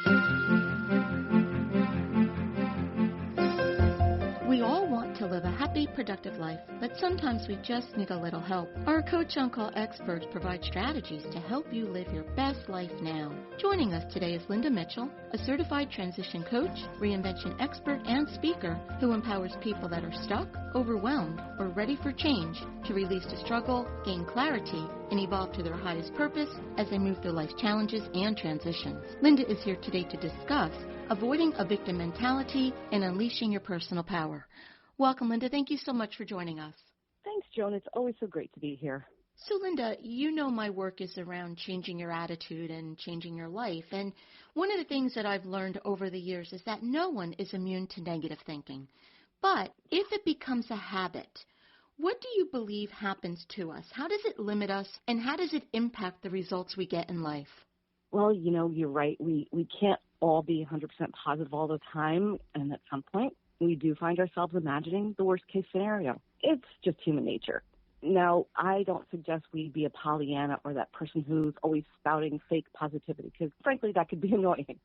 We all want to live a happy, productive life, but sometimes we just need a little help. Our Coach On Call experts provide strategies to help you live your best life now. Joining us today is Linda Mitchell, a certified transition coach, reinvention expert, and speaker who empowers people that are stuck, overwhelmed, or ready for change to release the struggle, gain clarity, and evolve to their highest purpose as they move through life's challenges and transitions. Linda is here today to discuss avoiding a victim mentality and unleashing your personal power. Welcome, Linda. Thank you so much for joining us. Thanks, Joan. It's always so great to be here. So, Linda, you know my work is around changing your attitude and changing your life. And one of the things that I've learned over the years is that no one is immune to negative thinking. But if it becomes a habit, what do you believe happens to us? How does it limit us, and how does it impact the results we get in life? Well, you know, you're right. We can't all be 100% positive all the time, and at some point, we do find ourselves imagining the worst-case scenario. It's just human nature. Now, I don't suggest we be a Pollyanna or that person who's always spouting fake positivity, because frankly, that could be annoying.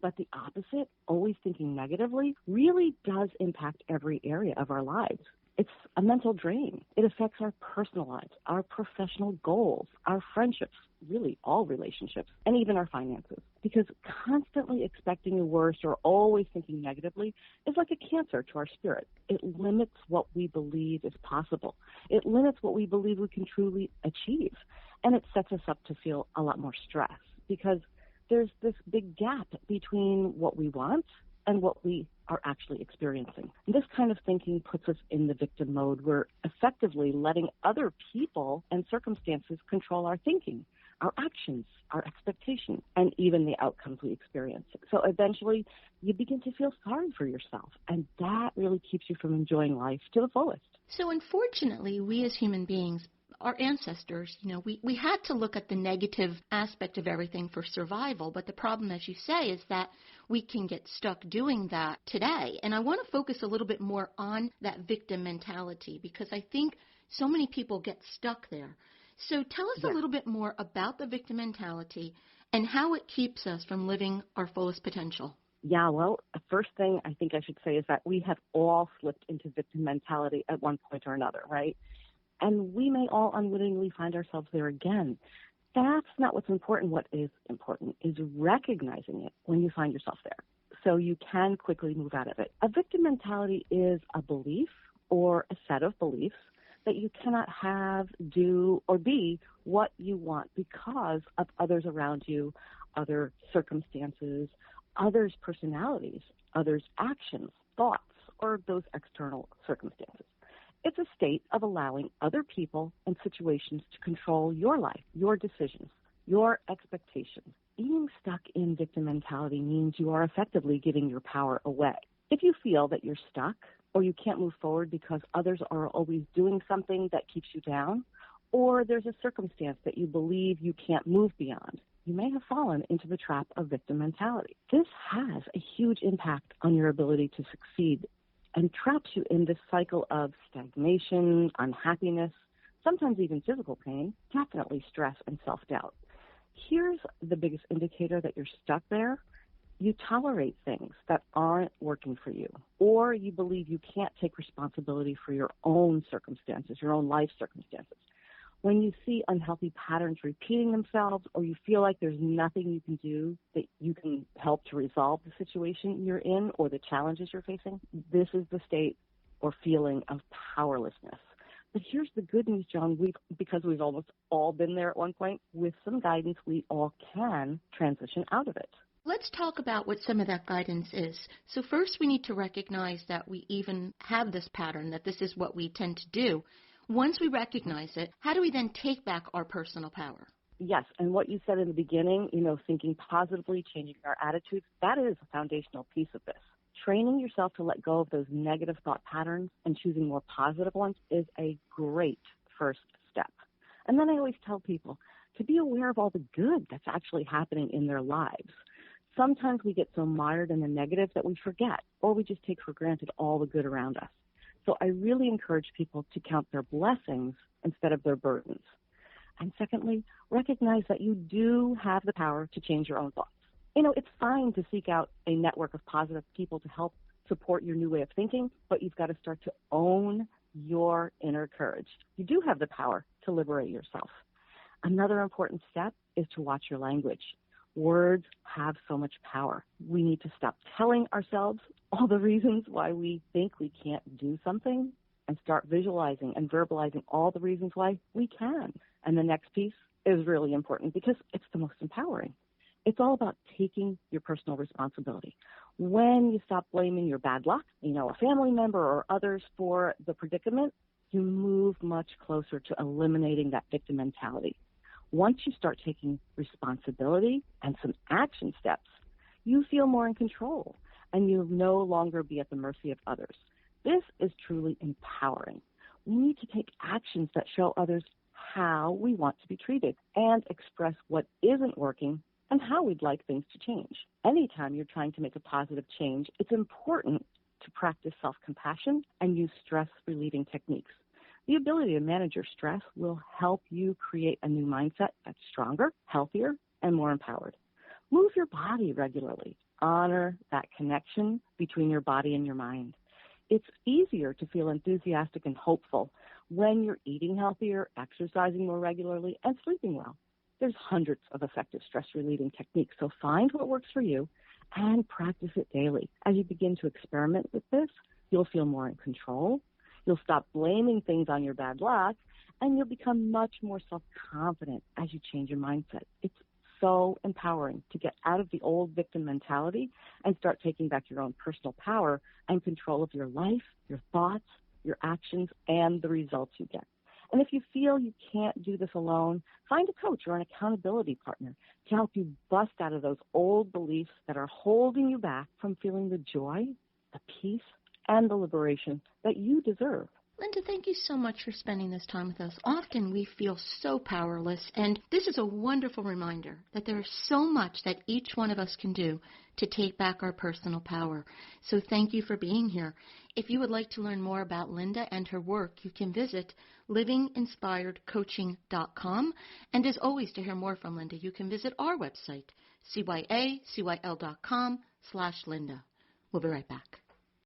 But the opposite, always thinking negatively, really does impact every area of our lives. It's a mental drain. It affects our personal lives, our professional goals, our friendships, really all relationships, and even our finances. Because constantly expecting the worst or always thinking negatively is like a cancer to our spirit. It limits what we believe is possible. It limits what we believe we can truly achieve. And it sets us up to feel a lot more stress because there's this big gap between what we want and what we are actually experiencing. And this kind of thinking puts us in the victim mode. We're effectively letting other people and circumstances control our thinking, our actions, our expectations, and even the outcomes we experience. So eventually, you begin to feel sorry for yourself, and that really keeps you from enjoying life to the fullest. So unfortunately, we as human beings, our ancestors, we had to look at the negative aspect of everything for survival. But the problem, as you say, is that we can get stuck doing that today. And I want to focus a little bit more on that victim mentality because I think so many people get stuck there. So tell us a little bit more about the victim mentality and how it keeps us from living our fullest potential. Yeah, well, the first thing I think I should say is that we have all slipped into victim mentality at one point or another, right? And we may all unwittingly find ourselves there again. That's not what's important. What is important is recognizing it when you find yourself there so you can quickly move out of it. A victim mentality is a belief or a set of beliefs that you cannot have, do, or be what you want because of others around you, other circumstances, others' personalities, others' actions, thoughts, or those external circumstances. It's a state of allowing other people and situations to control your life, your decisions, your expectations. Being stuck in victim mentality means you are effectively giving your power away. If you feel that you're stuck or you can't move forward because others are always doing something that keeps you down, or there's a circumstance that you believe you can't move beyond, you may have fallen into the trap of victim mentality. This has a huge impact on your ability to succeed and traps you in this cycle of stagnation, unhappiness, sometimes even physical pain, definitely stress and self-doubt. Here's the biggest indicator that you're stuck there. You tolerate things that aren't working for you, or you believe you can't take responsibility for your own circumstances, your own life circumstances. When you see unhealthy patterns repeating themselves, or you feel like there's nothing you can do that you can help to resolve the situation you're in or the challenges you're facing, this is the state or feeling of powerlessness. But here's the good news, John. Because we've almost all been there at one point, with some guidance, we all can transition out of it. Let's talk about what some of that guidance is. So first, we need to recognize that we even have this pattern, that this is what we tend to do. Once we recognize it, how do we then take back our personal power? Yes, and what you said in the beginning, thinking positively, changing our attitudes, that is a foundational piece of this. Training yourself to let go of those negative thought patterns and choosing more positive ones is a great first step. And then I always tell people to be aware of all the good that's actually happening in their lives. Sometimes we get so mired in the negative that we forget, or we just take for granted all the good around us. So I really encourage people to count their blessings instead of their burdens. And secondly, recognize that you do have the power to change your own thoughts. It's fine to seek out a network of positive people to help support your new way of thinking, but you've got to start to own your inner courage. You do have the power to liberate yourself. Another important step is to watch your language. Words have so much power. We need to stop telling ourselves all the reasons why we think we can't do something and start visualizing and verbalizing all the reasons why we can. And the next piece is really important because it's the most empowering. It's all about taking your personal responsibility. When you stop blaming your bad luck, a family member or others for the predicament, you move much closer to eliminating that victim mentality. Once you start taking responsibility and some action steps, you feel more in control and you'll no longer be at the mercy of others. This is truly empowering. We need to take actions that show others how we want to be treated and express what isn't working and how we'd like things to change. Anytime you're trying to make a positive change, it's important to practice self-compassion and use stress-relieving techniques. The ability to manage your stress will help you create a new mindset that's stronger, healthier, and more empowered. Move your body regularly. Honor that connection between your body and your mind. It's easier to feel enthusiastic and hopeful when you're eating healthier, exercising more regularly, and sleeping well. There's hundreds of effective stress-relieving techniques, so find what works for you and practice it daily. As you begin to experiment with this, you'll feel more in control, you'll stop blaming things on your bad luck, and you'll become much more self-confident as you change your mindset. It's so empowering to get out of the old victim mentality and start taking back your own personal power and control of your life, your thoughts, your actions, and the results you get. And if you feel you can't do this alone, find a coach or an accountability partner to help you bust out of those old beliefs that are holding you back from feeling the joy, the peace, and the liberation that you deserve. Linda, thank you so much for spending this time with us. Often we feel so powerless, and this is a wonderful reminder that there is so much that each one of us can do to take back our personal power. So thank you for being here. If you would like to learn more about Linda and her work, you can visit livinginspiredcoaching.com. And as always, to hear more from Linda, you can visit our website, cyacyl.com/Linda. We'll be right back.